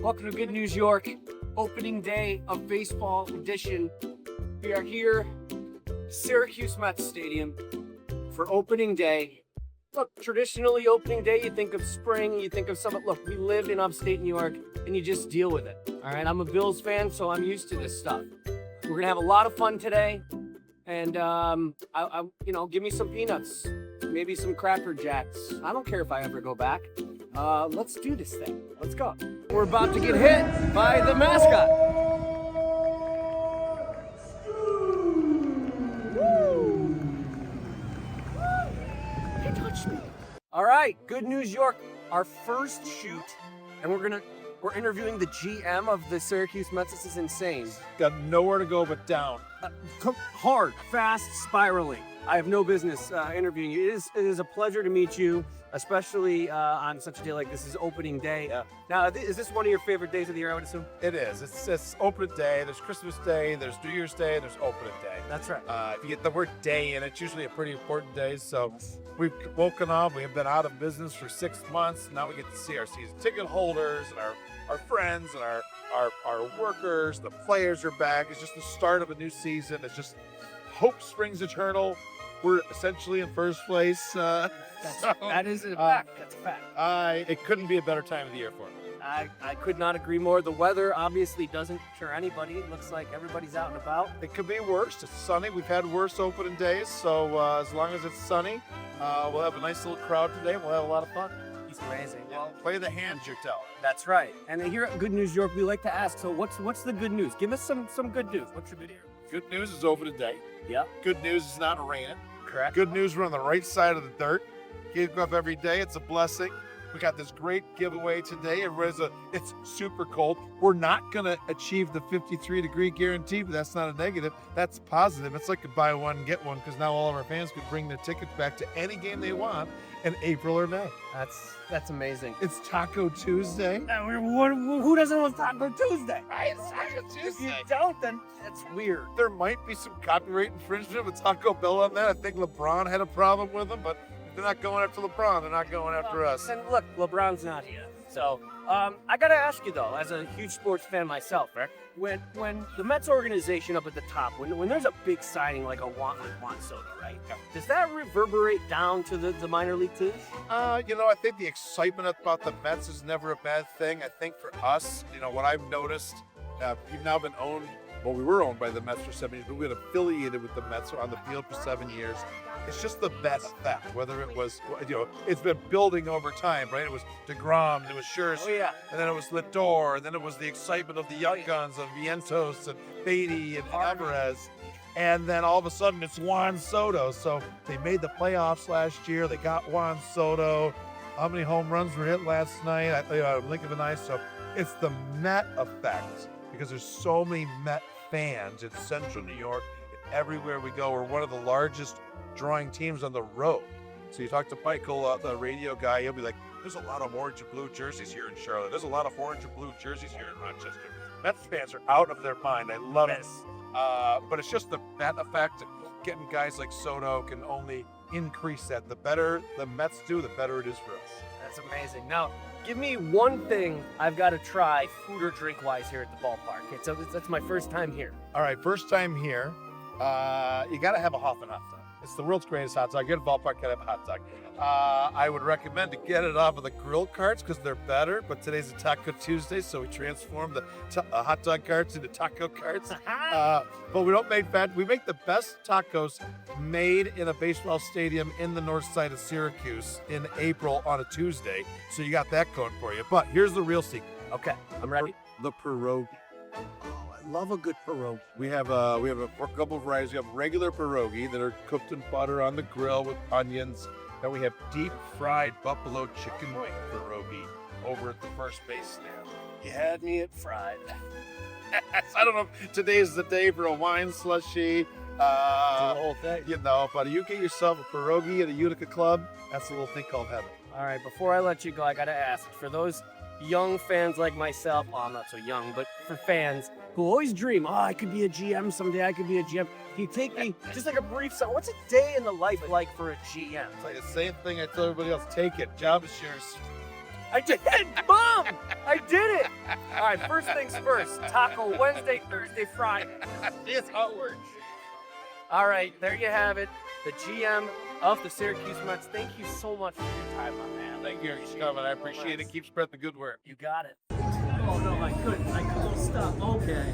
Welcome to Good News York, opening day of baseball edition. We are here, Syracuse Mets Stadium, for opening day. Look, traditionally opening day, you think of spring, you think of summer. Look, we live in upstate New York, and you just deal with it. All right, I'm a Bills fan, so I'm used to this stuff. We're gonna have a lot of fun today, and give me some peanuts, maybe some Cracker Jacks. I don't care if I ever go back. Let's do this thing. Let's go. We're about to get hit by the mascot. Woo! He touched me. All right, Good News York, our first shoot, and we're interviewing the GM of the Syracuse Mets. This is insane. Got nowhere to go but down. Hard, fast, spiraling. I have no business interviewing you. It is a pleasure to meet you, especially on such a day like this is opening day. Now, is this one of your favorite days of the year, I would assume? It is. It's opening day. There's Christmas Day. There's New Year's Day. There's opening day. That's right. If you get the word day in, it's usually a pretty important day. So we've woken up. We have been out of business for 6 months. Now we get to see our season ticket holders and our friends and our workers. The players are back. It's just the start of a new season. It's just hope springs eternal. We're essentially in first place. That is a fact. That's a fact. It couldn't be a better time of the year for me. I could not agree more. The weather obviously doesn't deter anybody. It looks like everybody's out and about. It could be worse. It's sunny. We've had worse opening days, so as long as it's sunny, we'll have a nice little crowd today. We'll have a lot of fun. He's amazing. Well, play the hands you're dealt. That's right. And here at Good News York, we like to ask, so what's the good news? Give us some good news. What's your good news? Good news is over today. Yeah. Good news is not raining. Correct. Good news, we're on the right side of the dirt. Get up every day. It's a blessing. We got this great giveaway today. It's super cold. We're not going to achieve the 53-degree guarantee, but that's not a negative. That's positive. It's like a buy one, get one, because now all of our fans could bring their tickets back to any game they want in April or May. That's amazing. It's Taco Tuesday. Who doesn't want Taco Tuesday? It's Taco Tuesday. If you don't, then that's weird. There might be some copyright infringement with Taco Bell on that. I think LeBron had a problem with them, but if they're not going after LeBron, they're not going after us. And look, LeBron's not here. So I got to ask you, though, as a huge sports fan myself, right? When the Mets organization up at the top, when there's a big signing like Juan Soto, right? Does that reverberate down to the minor league teams? I think the excitement about the Mets is never a bad thing. I think for us, what I've noticed, we've now been owned, well, we were owned by the Mets for 7 years, but we've been affiliated with the Mets on the field for 7 years. It's just the bet effect, whether it was, it's been building over time, right? It was DeGrom, it was Scherzer, and then it was Lindor, and then it was the excitement of the young guns of Vientos and Beatty and Alvarez. And then all of a sudden it's Juan Soto. So they made the playoffs last year. They got Juan Soto. How many home runs were hit last night? Blink of an eye. So it's the Met effect because there's so many Met fans in central New York. Everywhere we go, we're one of the largest drawing teams on the road. So you talk to Michael, the radio guy, he'll be like, there's a lot of orange and blue jerseys here in Charlotte. There's a lot of orange and blue jerseys here in Rochester. Mets fans are out of their mind. I love it. But it's just the Met effect. Getting guys like Soto can only increase that. The better the Mets do, the better it is for us. That's amazing. Now, give me one thing I've got to try food or drink-wise here at the ballpark. That's my first time here. All right, first time here. You got to have a Hoffman hot dog. It's the world's greatest hot dog. Get a ballpark, got to have a hot dog. I would recommend to get it off of the grill carts because they're better, but today's a Taco Tuesday, so we transformed the hot dog carts into taco carts. But we don't make fat. We make the best tacos made in a baseball stadium in the north side of Syracuse in April on a Tuesday. So you got that going for you. But here's the real secret. Okay, I'm ready. The pierogi. Love a good pierogi. We have a couple of varieties. We have regular pierogi that are cooked in butter on the grill with onions. Then we have deep fried buffalo chicken pierogi over at the first base stand. You had me at fried. I don't know if today's the day for a wine slushy. The whole thing. But you get yourself a pierogi at a Utica club, that's a little thing called heaven. All right, before I let you go, I got to ask, for those young fans like myself, well, I'm not so young, but for fans who always dream, I could be a GM someday, I could be a GM. Can you take me, just like a brief, what's a day in the life like for a GM? It's like the same thing I tell everybody else, take it, job is yours. I did it, Mom! I did it! All right, first things first. Taco Wednesday, Thursday, Friday. That's how it works. All right, there you have it. The GM of the Syracuse Mets. Thank you so much for your time, my man. Thank you for coming. I appreciate it. Keep spreading the good work. You got it. Oh, no, I couldn't. I couldn't stop. Okay.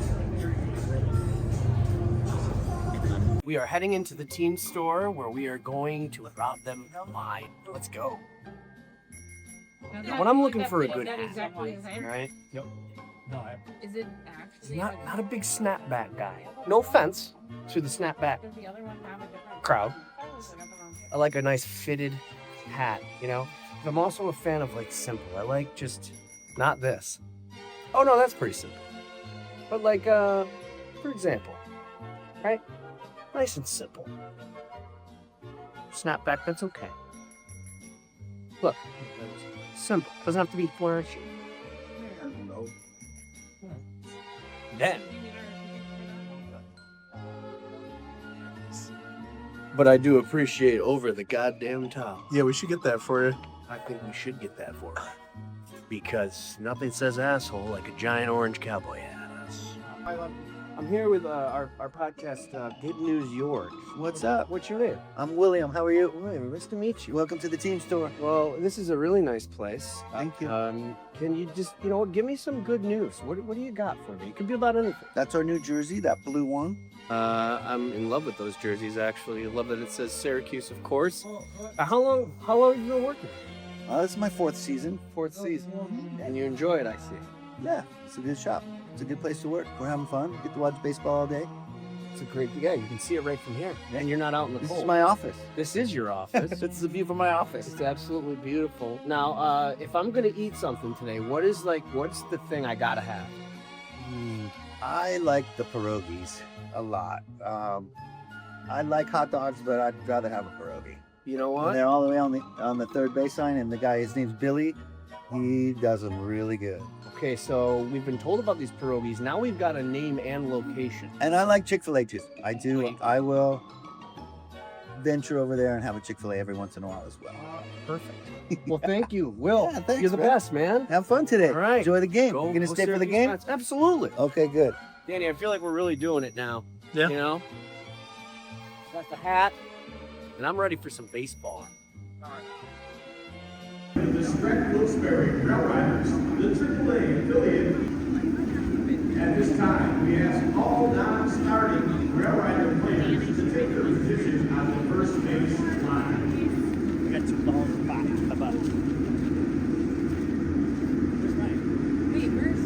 We are heading into the team store where we are going to rob them blind. Let's go. When I'm looking for a good hat, all right? Yep. No, Is it actually? not a big snapback guy. No offense to the snapback Does the other one have a different crowd. color? I like a nice fitted hat, you know? But I'm also a fan of like simple. I like just not this. Oh no, that's pretty simple. But like, for example, right? Nice and simple. Snapback, that's okay. Look, simple. Doesn't have to be flashy. No. Then. But I do appreciate over the goddamn top. Yeah, we should get that for you. I think we should get that for her. Because nothing says asshole like a giant orange cowboy hat. I'm here with our podcast, Good News York. What's up? What's your name? I'm William. How are you? William, nice to meet you. Welcome to the team store. Well, this is a really nice place. Thank you. Can you just, give me some good news? What do you got for me? It could be about anything. That's our new jersey, that blue one. I'm in love with those jerseys, actually. I love that it says Syracuse, of course. How long have you been working? This is my fourth season. Fourth season. And you enjoy it, I see. Yeah, it's a good shop. It's a good place to work. We're having fun. Get to watch baseball all day. It's a great, yeah, you can see it right from here. And you're not out in the This cold. is my office. This is your office. This is the view from my office. It's absolutely beautiful. Now, if I'm gonna eat something today, what's the thing I gotta have? I like the pierogis a lot. I like hot dogs, but I'd rather have a pierogi. You know And what? they're all the way on the third base line, and the guy, his name's Billy. He does them really good. Okay, so we've been told about these pierogies. Now we've got a name and location. And I like Chick-fil-A too. I do. I will venture over there and have a Chick-fil-A every once in a while as well. Perfect. Well, thank you, Will. Yeah, thanks, You're the man. best, man. Have fun today. All right. Enjoy the game. You gonna stay for the Syracuse game? Mets. Absolutely. Okay, good. Danny, I feel like we're really doing it now. Yeah. You know? Got the hat, and I'm ready for some baseball. The Stretch Wilkes-Barre Rail Riders, the AAA affiliate. At this time, we ask all non-starting Rail Rider players to take their position on the first base line. Got 2 balls in the box. How about it? Wait, where's?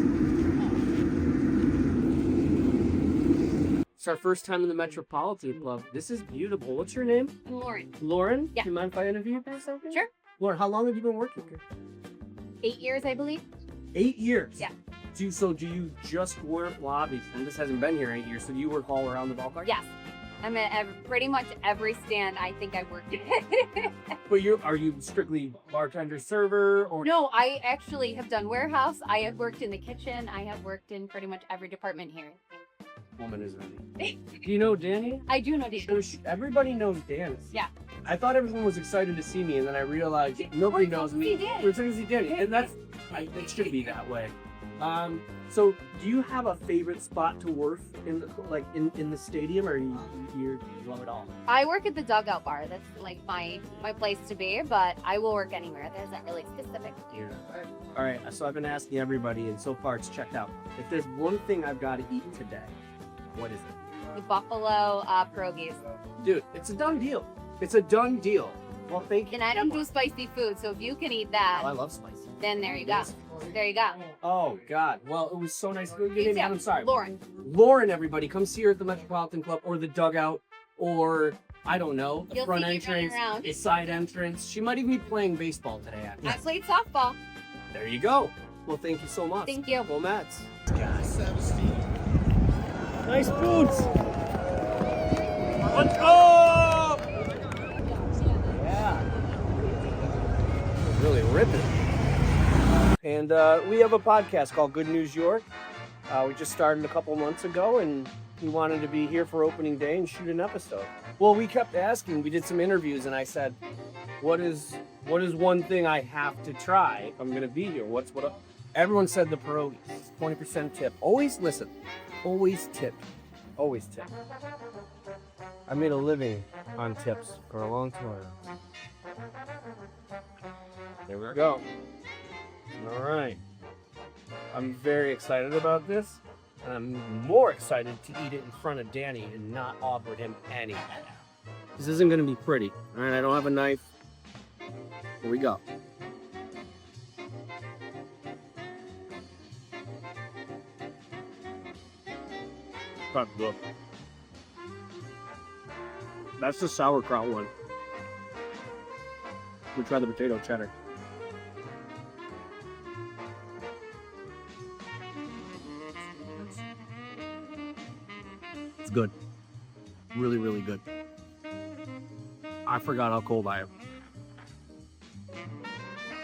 It's our first time in the Metropolitan Club. This is beautiful. What's your name? I'm Lauren. Lauren? Yeah. Do you mind if I interview you for a second? Sure. Lauren, how long have you been working here? 8 years, I believe. 8 years. Yeah. So do you just work? Well, obviously, this hasn't been here 8 years. So do you work all around the ballpark? Yes. I'm at pretty much every stand I think I've worked at. But are you strictly bartender, server, or? No, I actually have done warehouse. I have worked in the kitchen. I have worked in pretty much every department here. Woman is ready. Do you know Danny? I do know Dave. Everybody knows Danny. Yeah. I thought everyone was excited to see me, and then I realized nobody knows me. Danny. We're excited to see Danny, and it should be that way. So do you have a favorite spot to work in the stadium, or you love it all? I work at the dugout bar. That's like my place to be, but I will work anywhere. There's not really specific. Yeah. All right. So I've been asking everybody, and so far it's checked out. If there's one thing I've got to eat today, what is it? The buffalo pierogies. Dude, it's a done deal. It's a done deal. Well, thank you. And I don't do spicy food, so if you can eat that, Oh, I love spicy. then there you go. There you go. Oh God! Well, it was so nice to meet you. I'm sorry, Lauren. Lauren, everybody, come see her at the Metropolitan Club or the dugout, or I don't know, the You'll front see me running entrance, around. a side entrance. She might even be playing baseball today. Actually. I played softball. There you go. Well, thank you so much. Thank you. Well, Mets. Nice boots. Let's go! Yeah. Really ripping. And we have a podcast called Good News York. We just started a couple months ago, and we wanted to be here for opening day and shoot an episode. Well, we kept asking. We did some interviews, and I said, what is What is one thing I have to try if I'm going to be here? Everyone said the pierogis. 20% tip. Always listen. Always tip. Always tip. I made a living on tips for a long time. There we go. All right. I'm very excited about this. And I'm more excited to eat it in front of Danny and not offer him any. This isn't going to be pretty. All right, I don't have a knife. Here we go. That's good. That's the sauerkraut one. We try the potato cheddar. It's good. Really, really good. I forgot how cold I am.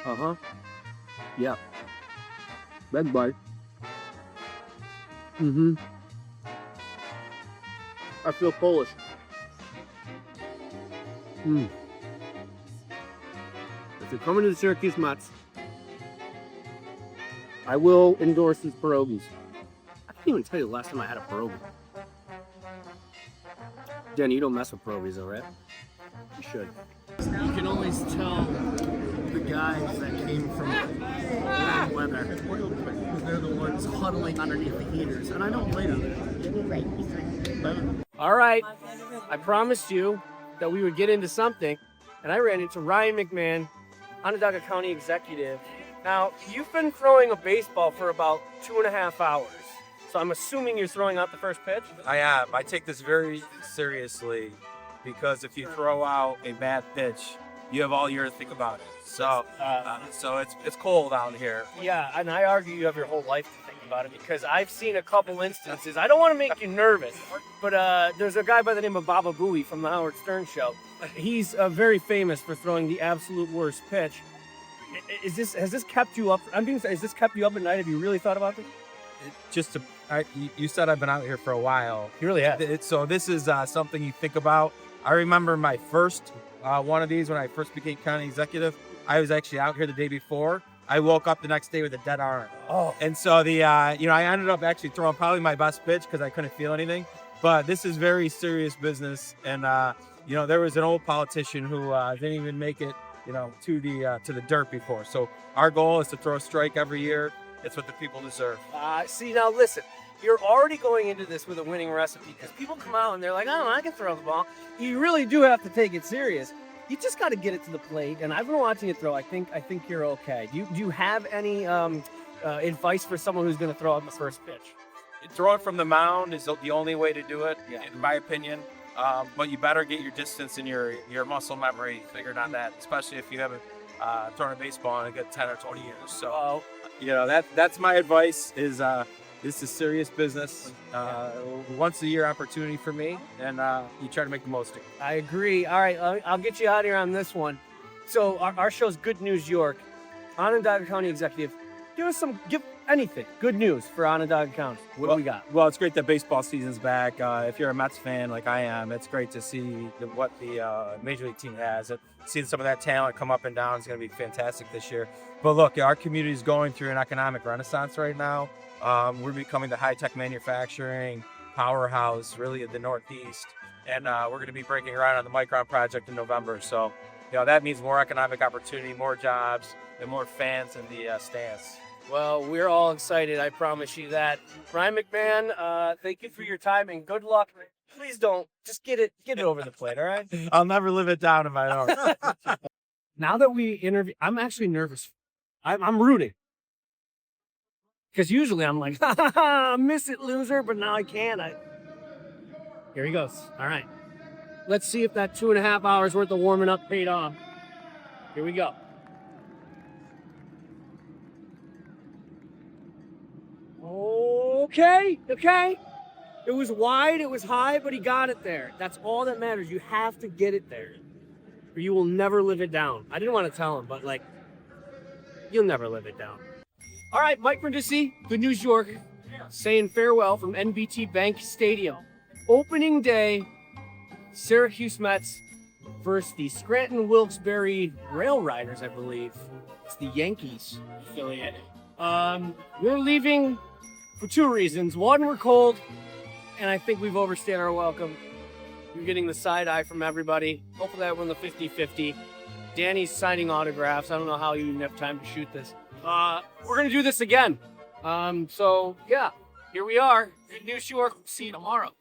Uh-huh. Yeah. Big bite. Mm-hmm. I feel Polish. If you're coming to the Syracuse Mets, I will endorse these pierogis. I can't even tell you the last time I had a pierogi. Danny, you don't mess with pierogis, though, right? You should. You can always tell the guys that came from warm weather because they're the ones huddling underneath the heaters, and I don't blame them. All right, I promised you that we would get into something, and I ran into Ryan McMahon, Onondaga County executive. Now, you've been throwing a baseball for about 2.5 hours, so I'm assuming you're throwing out the first pitch? I am. I take this very seriously because if you throw out a bad pitch, you have all year to think about it. So, so it's cold out here. Yeah, and I argue you have your whole life to think about it because I've seen a couple instances. I don't want to make you nervous, but there's a guy by the name of Baba Booey from the Howard Stern Show. He's very famous for throwing the absolute worst pitch. Has this kept you up? Has this kept you up at night? Have you really thought about this? You said I've been out here for a while. You really have. So this is something you think about. I remember my first one of these when I first became county executive. I was actually out here the day before. I woke up the next day with a dead arm. Oh. And so I ended up actually throwing probably my best pitch because I couldn't feel anything. But this is very serious business. And there was an old politician who didn't even make it, to the dirt before. So our goal is to throw a strike every year. It's what the people deserve. See, now listen. You're already going into this with a winning recipe because people come out and they're like, oh, I can throw the ball. You really do have to take it serious. You just got to get it to the plate. And I've been watching you throw. I think you're okay. Do you have any advice for someone who's going to throw out the first pitch? Throwing from the mound is the only way to do it, in my opinion. But you better get your distance and your muscle memory figured on that, especially if you haven't thrown a baseball in a good 10 or 20 years. So, that's my advice is this is serious business, once a year opportunity for me, and you try to make the most of it. I agree. All right, I'll get you out of here on this one. So our show's Good News York. Onondaga County Executive, give anything. Good news for Onondaga County. What do we got? Well, it's great that baseball season's back. If you're a Mets fan like I am, it's great to see what the Major League team has. Seeing some of that talent come up and down is going to be fantastic this year. But look, our community is going through an economic renaissance right now. We're becoming the high-tech manufacturing powerhouse, really, of the Northeast. And we're going to be breaking ground on the Micron project in November. So, that means more economic opportunity, more jobs, and more fans in the stands. Well, we're all excited. I promise you that. Ryan McMahon, thank you for your time and good luck. Please don't. Just get it over the plate, all right? I'll never live it down if I don't. Now that we interview, I'm actually nervous. I'm rooting. Because usually I'm like, miss it, loser, but now I can't. Here he goes. All right. Let's see if that 2.5 hours worth of warming up paid off. Here we go. Okay. It was wide, it was high, but he got it there. That's all that matters. You have to get it there, or you will never live it down. I didn't want to tell him, but you'll never live it down. All right, Mike Brindisi, Good News York, saying farewell from NBT Bank Stadium. Opening day, Syracuse Mets versus the Scranton Wilkes-Barre Rail Riders, I believe. It's the Yankees affiliate. We're leaving for two reasons. One, we're cold, and I think we've overstayed our welcome. We're getting the side eye from everybody. Hopefully I win the 50-50. Danny's signing autographs. I don't know how you even have time to shoot this. We're gonna do this again. So yeah, here we are. Good news, sure. See you tomorrow.